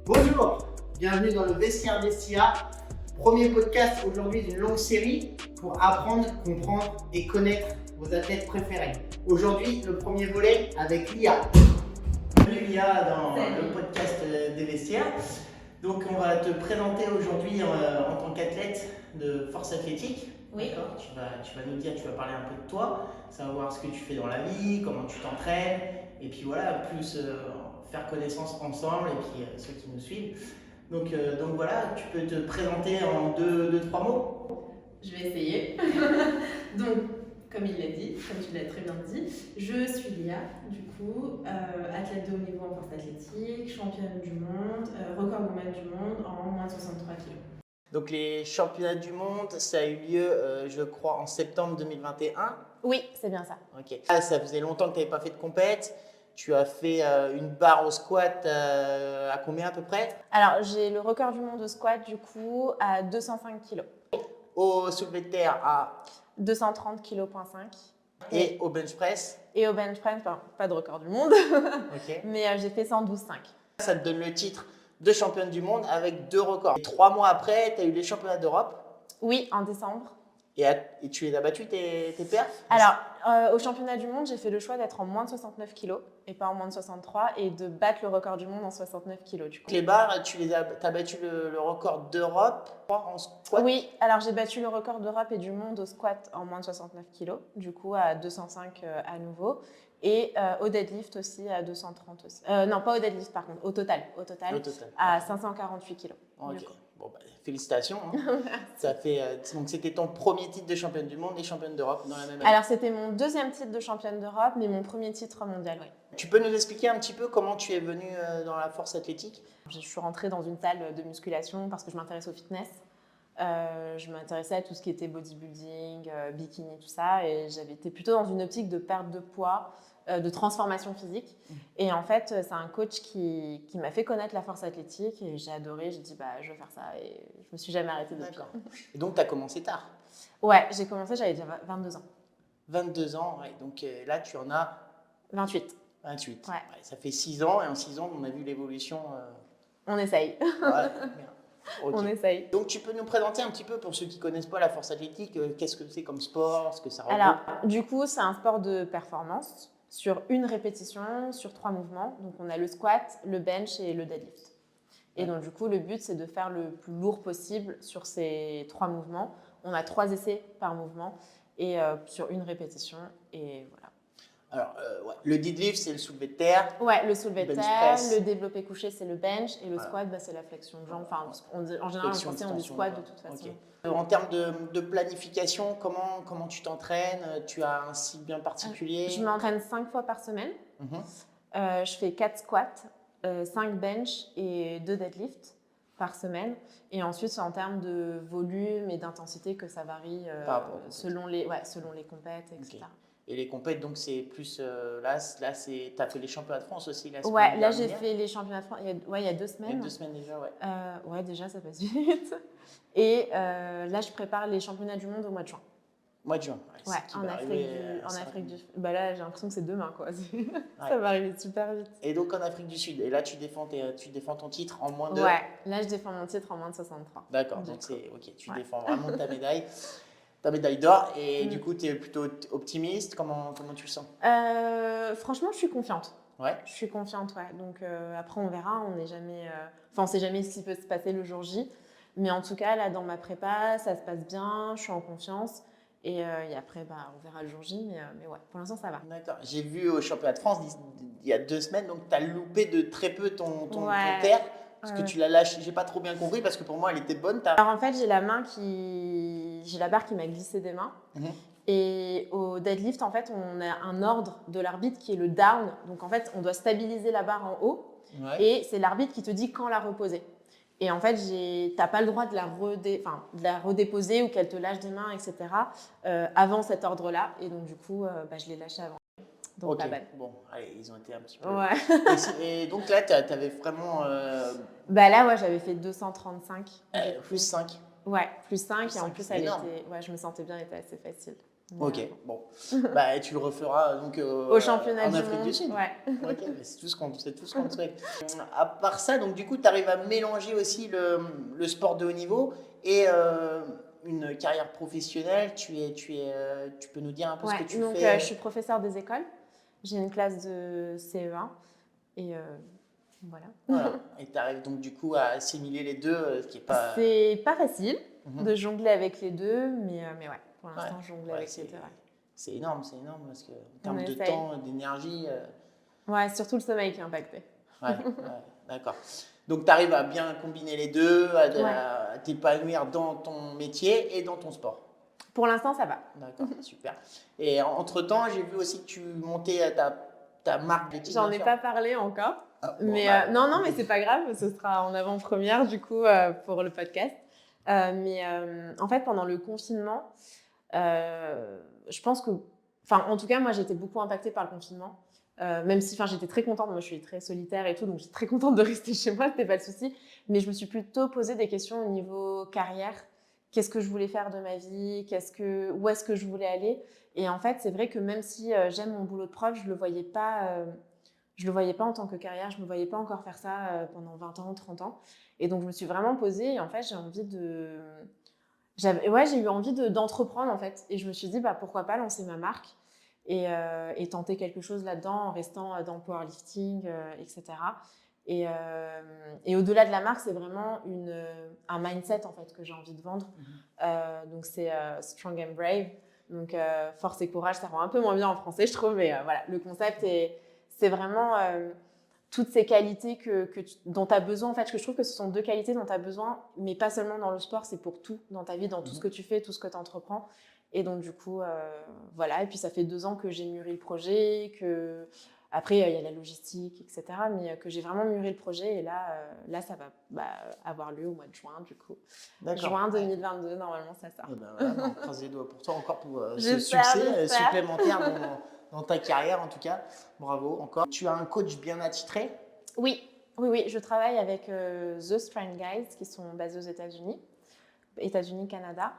Bonjour, bienvenue dans le Vestiaire des SIA, premier podcast aujourd'hui d'une longue série pour apprendre, comprendre et connaître vos athlètes préférés. Aujourd'hui, le premier volet avec Lia. Bienvenue Lia dans le podcast des Vestiaires. Donc on va te présenter aujourd'hui en tant qu'athlète de force athlétique. Oui. D'accord, tu vas nous dire, tu vas parler un peu de toi, savoir ce que tu fais dans la vie, comment tu t'entraînes, et puis voilà, plus faire connaissance ensemble, et puis ceux qui nous suivent. Donc voilà, tu peux te présenter en deux, trois mots. Je vais essayer. Donc, comme il l'a dit, comme tu l'as très bien dit, je suis Lia, du coup, athlète de haut niveau en force athlétique, championne du monde, record woman du monde en moins de 63 kg. Donc les championnats du monde, ça a eu lieu, je crois, en septembre 2021. Oui, c'est bien ça. Ok. Ah, ça faisait longtemps que tu n'avais pas fait de compète. Tu as fait une barre au squat à combien à peu près? Alors, j'ai le record du monde au squat, du coup, à 205 kg. Au soulevé de terre à 230 kg. et au bench press. Et au bench press, pas de record du monde, Ok. mais j'ai fait 112,5. Ça te donne le titre de championne du monde avec 2 records. Et 3 mois après, tu as eu les championnats d'Europe Oui, en décembre. et tu les as battus tes perfs? Alors, au championnat du monde, j'ai fait le choix d'être en moins de 69 kg et pas en moins de 63 et de battre le record du monde en 69 kg du coup. Les barres, t'as battu le record d'Europe en squat? Oui, alors j'ai battu le record d'Europe et du monde au squat en moins de 69 kg, du coup à 205 à nouveau. Et au deadlift aussi à 230 aussi. Non, pas au deadlift par contre, au total à 548 kg. Ok. Bon, bah, félicitations. Hein. Ça fait, donc c'était ton premier titre de championne du monde et championne d'Europe dans la même année. Alors c'était mon deuxième titre de championne d'Europe, mais mon premier titre mondial, oui. Tu peux nous expliquer un petit peu comment tu es venue dans la force athlétique? Je suis rentrée dans une salle de musculation parce que je m'intéresse au fitness. Je m'intéressais à tout ce qui était bodybuilding, bikini, tout ça. Et j'avais été plutôt dans une optique de perte de poids, de transformation physique. Et en fait, c'est un coach qui m'a fait connaître la force athlétique et j'ai adoré. J'ai dit, je vais faire ça. Et je me suis jamais arrêtée depuis. D'accord. Et donc, tu as commencé tard? Ouais, j'ai commencé, j'avais déjà 22 ans. 22 ans, ouais. Donc là, tu en as 28. 28. Ouais. Ouais, ça fait 6 ans et en 6 ans, on a vu l'évolution. On essaye. Voilà. Okay. On essaye. Donc, tu peux nous présenter un petit peu, pour ceux qui ne connaissent pas la force athlétique, qu'est-ce que c'est comme sport, ce que ça regroupe? Alors, du coup, c'est un sport de performance sur une répétition, sur 3 mouvements. Donc, on a le squat, le bench et le deadlift. Et donc, du coup, le but, c'est de faire le plus lourd possible sur ces 3 mouvements. On a 3 essais par mouvement et sur une répétition. Et voilà. Alors, ouais. Le deadlift, c'est le soulevé de terre. Ouais, le soulevé de bench terre, press. le développé couché, c'est le bench, et le squat, c'est la flexion de jambe. Enfin, en général, en français, on dit squat de toute façon. Okay. En termes de planification, comment tu t'entraînes? Tu as un cycle bien particulier? Je m'entraîne 5 fois par semaine. Je fais 4 squats, 5 bench et 2 deadlifts par semaine. Et ensuite, c'est en termes de volume et d'intensité que ça varie selon les compètes, etc. Okay. Et les compètes, donc c'est plus là tu as fait les championnats de France aussi la Ouais, là j'ai fait les championnats de France il y a 2 semaines. Il y a 2 semaines déjà, ouais. Ouais, déjà ça passe vite. Et là je prépare les championnats du monde au mois de juin. Mois de juin, ouais, en Afrique du Sud. Là j'ai l'impression que c'est demain quoi. Ça va arriver super vite. Et donc en Afrique du Sud, et là tu défends ton titre en moins de. Ouais, là je défends mon titre en moins de 63. D'accord, donc c'est ok, tu défends vraiment ta médaille. Ta médaille d'or, et du coup, tu es plutôt optimiste? Comment tu le sens? Franchement, je suis confiante. Ouais. Je suis confiante, ouais. Donc après, on verra. On n'est jamais, on sait jamais ce qui peut se passer le jour J. Mais en tout cas, là, dans ma prépa, ça se passe bien. Je suis en confiance. Et après, on verra le jour J. Mais ouais, pour l'instant, ça va. D'accord. J'ai vu au championnat de France il y a 2 semaines, donc tu as loupé de très peu ton terre. Parce que tu l'as lâché, j'ai pas trop bien compris parce que pour moi elle était bonne. Alors en fait, j'ai la barre qui m'a glissé des mains. Et au deadlift, en fait, on a un ordre de l'arbitre qui est le down. Donc en fait, on doit stabiliser la barre en haut. Ouais. Et c'est l'arbitre qui te dit quand la reposer. Et en fait, t'as pas le droit de la redéposer ou qu'elle te lâche des mains, etc. Avant cet ordre-là. Et donc du coup, je l'ai lâché avant. Donc, ok, bon, allez, ils ont été un petit peu. Ouais. Et donc là, tu avais vraiment. Là, ouais, j'avais fait 235. Plus 5. Ouais, plus 5. Et en plus, je me sentais bien, elle était assez facile. Ok, bon. Bah, tu le referas donc au championnat en du Afrique monde. du Sud. Ouais. Ok, mais c'est tout ce qu'on te souhaite. À part ça, donc du coup, tu arrives à mélanger aussi le sport de haut niveau et une carrière professionnelle. Tu peux nous dire un peu ce que tu donc fais? je suis professeure des écoles. J'ai une classe de CE1 et voilà. Voilà. Et tu arrives donc du coup à assimiler les deux, ce qui est pas. C'est pas facile Mhm. de jongler avec les deux, mais ouais, pour l'instant, Ouais, jongler ouais, avec les deux. Ouais. c'est énorme parce que en termes de essaye. temps, d'énergie. Ouais, surtout le sommeil qui est impacté. Ouais, d'accord. Donc tu arrives à bien combiner les deux, à t'épanouir dans ton métier et dans ton sport. Pour l'instant, ça va. D'accord, super. Et entre-temps, j'ai vu aussi que tu montais ta marque d'éthique. J'en ai pas parlé encore. Mais bah, non, mais c'est pas grave, ce sera en avant-première du coup pour le podcast. Mais en fait, pendant le confinement, je pense que, en tout cas, moi j'étais beaucoup impactée par le confinement. Même si j'étais très contente, moi je suis très solitaire et tout, donc j'étais très contente de rester chez moi, c'était pas le souci. Mais je me suis plutôt posé des questions au niveau carrière. Qu'est-ce que je voulais faire de ma vie? Où est-ce que je voulais aller? Et en fait, c'est vrai que même si j'aime mon boulot de prof, je le voyais pas en tant que carrière, je me voyais pas encore faire ça pendant 20 ans, 30 ans. Et donc je me suis vraiment posée et en fait, j'ai eu envie d'entreprendre en fait. Et je me suis dit, pourquoi pas lancer ma marque et tenter quelque chose là-dedans en restant dans le powerlifting, etc. Et au-delà de la marque, c'est vraiment un mindset en fait que j'ai envie de vendre. Donc c'est Strong and Brave. Donc force et courage, ça rend un peu moins bien en français, je trouve. Mais voilà, le concept c'est vraiment toutes ces qualités dont tu as besoin. En fait, je trouve que ce sont deux qualités dont tu as besoin, mais pas seulement dans le sport, c'est pour tout dans ta vie, dans tout ce que tu fais, tout ce que tu entreprends. Et donc, du coup, voilà. Et puis, ça fait 2 ans que j'ai mûri le projet, après, il y a la logistique, etc. Mais que j'ai vraiment mûri le projet. Et là ça va avoir lieu au mois de juin, du coup. Juin 2022, normalement, ça sort. Et voilà, on croise les doigts pour toi encore pour ce J'espère. succès supplémentaire dans ta carrière, en tout cas. Bravo encore. Tu as un coach bien attitré? Oui, je travaille avec The Strength Guys qui sont basés aux États-Unis, Canada.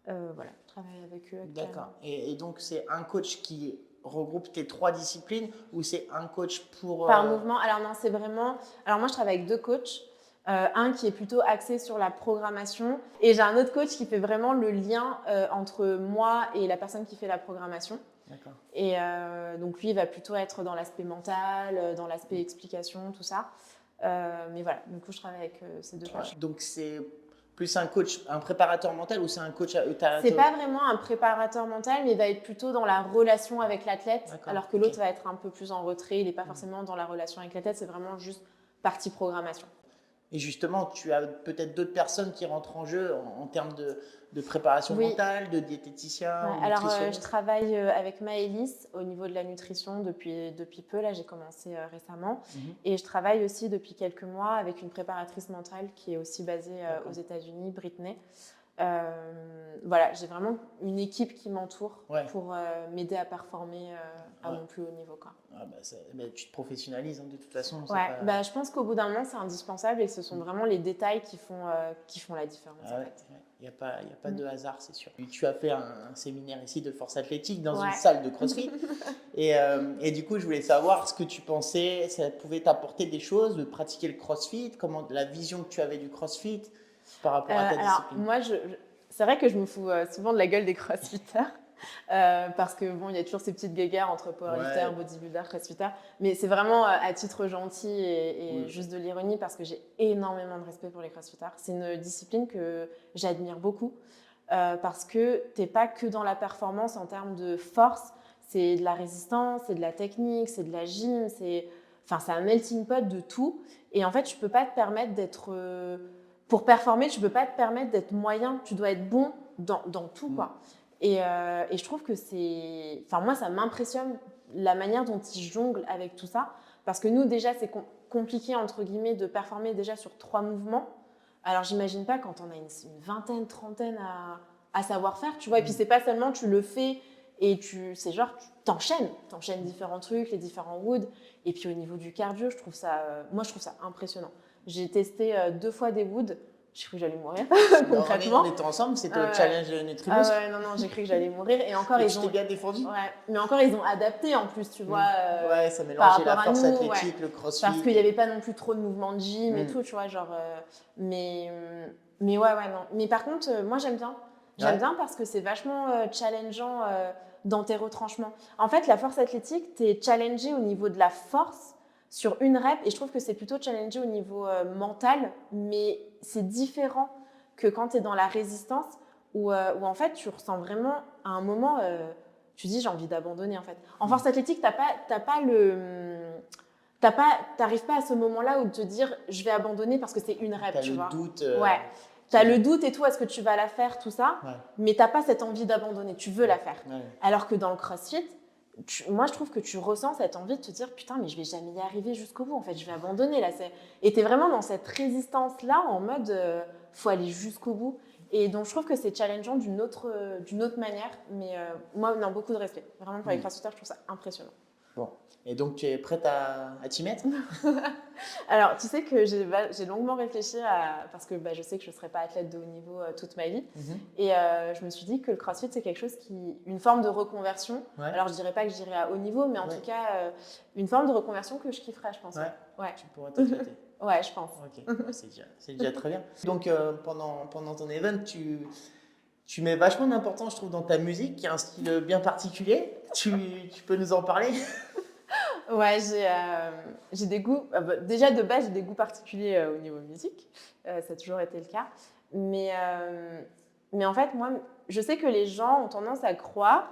Voilà, je travaille avec eux actuellement. D'accord. Et donc, c'est un coach qui regroupe tes 3 disciplines ou c'est un coach pour… Par mouvement. Alors non, c'est vraiment… Alors moi, je travaille avec 2 coachs. Un qui est plutôt axé sur la programmation et j'ai un autre coach qui fait vraiment le lien entre moi et la personne qui fait la programmation. D'accord. Et donc lui, il va plutôt être dans l'aspect mental, dans l'aspect explication, tout ça. Mais voilà, du coup, je travaille avec ces 2 coachs. Donc c'est plus un coach, un préparateur mental ou c'est un coach… C'est pas vraiment un préparateur mental, mais il va être plutôt dans la relation avec l'athlète, alors que l'autre va être un peu plus en retrait. Il n'est pas forcément dans la relation avec l'athlète, c'est vraiment juste partie programmation. Et justement, tu as peut-être d'autres personnes qui rentrent en jeu en termes de préparation mentale, de diététicien, ou alors, nutritionniste. je travaille avec Maëlys au niveau de la nutrition depuis peu. Là, j'ai commencé récemment. Et je travaille aussi depuis quelques mois avec une préparatrice mentale qui est aussi basée aux États-Unis, Britney. Voilà, j'ai vraiment une équipe qui m'entoure pour m'aider à performer à mon plus haut niveau, quoi. Tu te professionnalises de toute façon. Je pense qu'au bout d'un moment, c'est indispensable et que ce sont vraiment les détails qui font la différence. En fait. Il n'y a pas de hasard, c'est sûr. Tu as fait un séminaire ici de force athlétique dans une salle de CrossFit. Et du coup, je voulais savoir ce que tu pensais, ça pouvait t'apporter des choses, de pratiquer le CrossFit, la vision que tu avais du CrossFit par rapport à ta discipline. Moi, c'est vrai que je me fous souvent de la gueule des crossfitters. Parce que il y a toujours ces petites guéguerres entre powerlifters, bodybuilders, crossfitters, mais c'est vraiment à titre gentil et juste de l'ironie parce que j'ai énormément de respect pour les crossfitters. C'est une discipline que j'admire beaucoup parce que t'es pas que dans la performance en termes de force, c'est de la résistance, c'est de la technique, c'est de la gym, c'est un melting pot de tout. Et en fait, tu peux pas te permettre d'être pour performer, tu peux pas te permettre d'être moyen, tu dois être bon dans tout, quoi. Et je trouve que moi, ça m'impressionne la manière dont ils jonglent avec tout ça. Parce que nous, déjà, c'est compliqué, entre guillemets, de performer déjà sur 3 mouvements. Alors, j'imagine pas quand on a une vingtaine, trentaine à savoir faire, tu vois. Et puis, c'est pas seulement tu le fais et c'est genre, tu t'enchaînes différents trucs, les différents woods. Et puis, au niveau du cardio, je trouve ça impressionnant. J'ai testé 2 fois des woods. j'ai cru que j'allais mourir, Non, concrètement. on était ensemble, c'était au challenge Nutribus. Ah ouais, non, j'ai cru que j'allais mourir. Et encore, tu t'es bien défendu. Ouais, mais encore, ils ont adapté en plus, tu vois. Ouais, ça mélangeait la force athlétique, le crossfit. Parce qu'il n'y avait pas non plus trop de mouvements de gym et tout, tu vois, genre. Mais ouais, non. Mais par contre, moi, j'aime bien. J'aime bien parce que c'est vachement challengeant dans tes retranchements. En fait, la force athlétique, tu es challengé au niveau de la force sur une rep et je trouve que c'est plutôt challengé au niveau mental, mais c'est différent que quand tu es dans la résistance où en fait, tu ressens vraiment à un moment, tu dis j'ai envie d'abandonner en fait. En force athlétique, t'arrives pas à ce moment-là où te dire je vais abandonner parce que c'est une rep, tu vois. T'as le doute. Ouais. T'as le doute et tout, est-ce que tu vas la faire, tout ça, mais t'as pas cette envie d'abandonner, tu veux la faire. Ouais. Alors que dans le CrossFit, moi je trouve que tu ressens cette envie de te dire putain mais je vais jamais y arriver jusqu'au bout, en fait je vais abandonner là. Et t'es vraiment dans cette résistance-là en mode faut aller jusqu'au bout. Et donc je trouve que c'est challengeant d'une autre manière, mais moi non, beaucoup de respect. Vraiment pour les crossfitters, je trouve ça impressionnant. Bon. Et donc, tu es prête à t'y mettre? Alors, tu sais que j'ai longuement réfléchi parce que je sais que je ne serai pas athlète de haut niveau toute ma vie. Et je me suis dit que le CrossFit, c'est quelque chose une forme de reconversion. Ouais. Alors, je ne dirais pas que j'irai à haut niveau, mais en tout cas, une forme de reconversion que je kifferais, je pense. Ouais. Tu pourrais t'éclater. Ouais, je pense. Ok, c'est déjà très bien. Donc, pendant ton event, tu mets vachement d'importance, je trouve, dans ta musique, qui a un style bien particulier. Tu peux nous en parler? Ouais, j'ai des goûts. Déjà de base, j'ai des goûts particuliers au niveau musique. Ça a toujours été le cas. Mais en fait, moi, je sais que les gens ont tendance à croire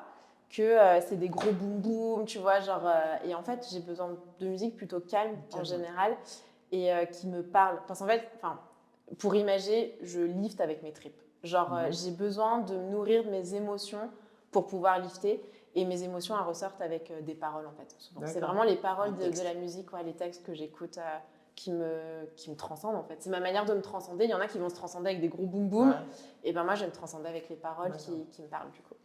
que c'est des gros boum boum, tu vois, genre. Et en fait, j'ai besoin de musique plutôt calme en général et qui me parle. Parce qu'en fait, pour imager, je lift avec mes tripes. Genre, j'ai besoin de me nourrir de mes émotions pour pouvoir lifter. Et mes émotions, elles ressortent avec des paroles, en fait. C'est vraiment les paroles de la musique, les textes que j'écoute qui me transcendent, en fait. C'est ma manière de me transcender. Il y en a qui vont se transcender avec des gros boum boum. Et moi, je vais me transcender avec les paroles qui me parlent, du coup.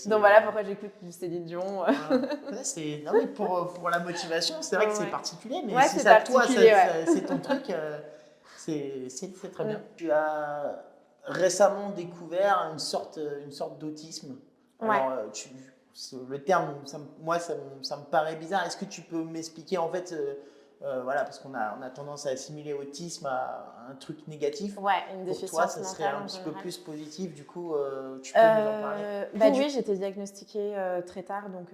Donc voilà pourquoi j'écoute du Céline Dion. Non, mais pour la motivation, c'est vrai que c'est particulier, mais si c'est toi, c'est ton truc, c'est très bien. Tu as récemment découvert une sorte d'autisme. Alors, le terme, ça me paraît bizarre. Est-ce que tu peux m'expliquer en fait, parce qu'on a tendance à assimiler autisme à un truc négatif. Ouais, une déficience mentale. Pour toi, ça serait un petit peu plus positif. Du coup, tu peux nous en parler? Oui, j'ai été diagnostiquée très tard, donc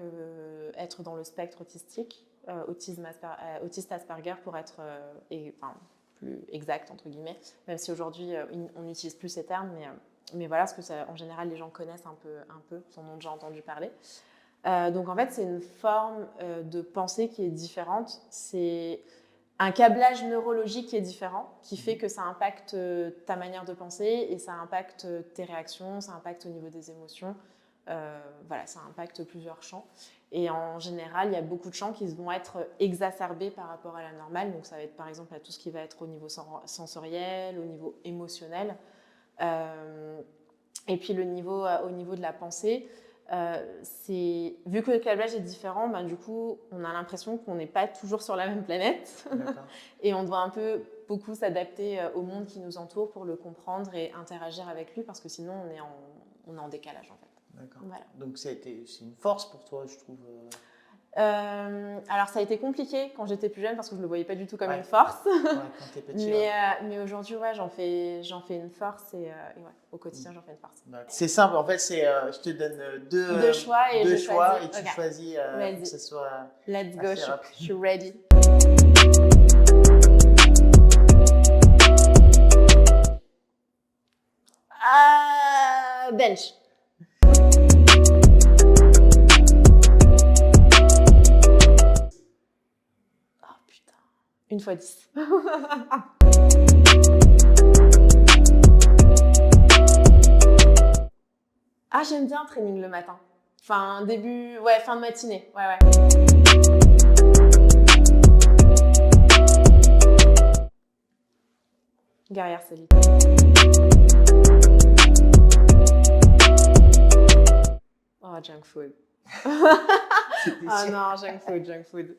être dans le spectre autistique, autiste Asperger pour être plus exact entre guillemets. Même si aujourd'hui on n'utilise plus ces termes, mais voilà, parce que en général, les gens connaissent un peu, en ont déjà entendu parler. Donc, en fait, c'est une forme de pensée qui est différente. C'est un câblage neurologique qui est différent, qui fait que ça impacte ta manière de penser et ça impacte tes réactions, ça impacte au niveau des émotions. Ça impacte plusieurs champs. Et en général, il y a beaucoup de champs qui vont être exacerbés par rapport à la normale. Donc, ça va être par exemple à tout ce qui va être au niveau sensoriel, au niveau émotionnel. Et puis au niveau de la pensée, vu que le câblage est différent, du coup on a l'impression qu'on n'est pas toujours sur la même planète et on doit beaucoup s'adapter au monde qui nous entoure pour le comprendre et interagir avec lui parce que sinon on est en décalage en fait. D'accord. Voilà. Donc c'est une force pour toi, je trouve. Alors ça a été compliqué quand j'étais plus jeune parce que je le voyais pas du tout comme une force. Quand t'es petit, mais aujourd'hui j'en fais une force et au quotidien j'en fais une force. C'est simple en fait, je te donne deux choix et tu choisis que ce soit. Let's go, je suis ready. Bench. Une fois 10. Ah, j'aime bien le training le matin. Fin de matinée. Ouais. Guerrière solide. Oh, junk food. Ah non, junk food.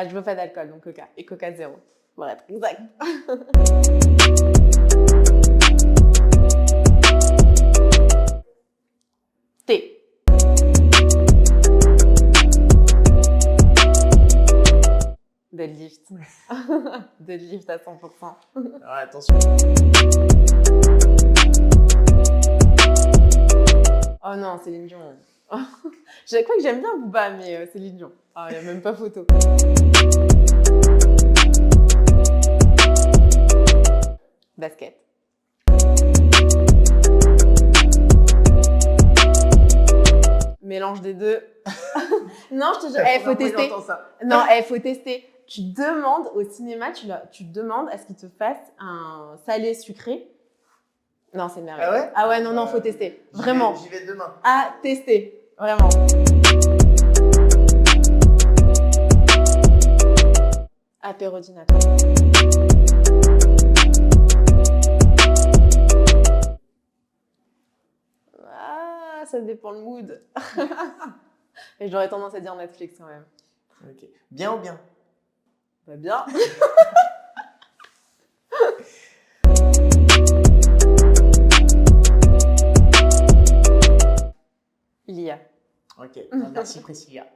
Ah, je veux pas d'alcool, donc Coca. Et Coca zéro. Pour être exact. Thé. Deadlift. Deadlift à 100%. Alors, attention. Oh non, Céline Dion. Je crois que j'aime bien Booba, mais Céline Dion. Ah, il n'y a même pas photo. Basket. Mélange des deux. Non, je te jure, faut tester. Non, faut tester. Tu demandes au cinéma, tu demandes à ce qu'ils te fassent un salé sucré. Non, c'est merveilleux. Ah ouais? Ah ouais, non, faut tester. Vraiment. J'y vais demain. À tester. Vraiment. Apérodinateur. Ah, ça dépend le mood. Et j'aurais tendance à dire Netflix quand même. Ok. Bien ou bien? Bah bien. L'IA. Ok. Merci Priscilla.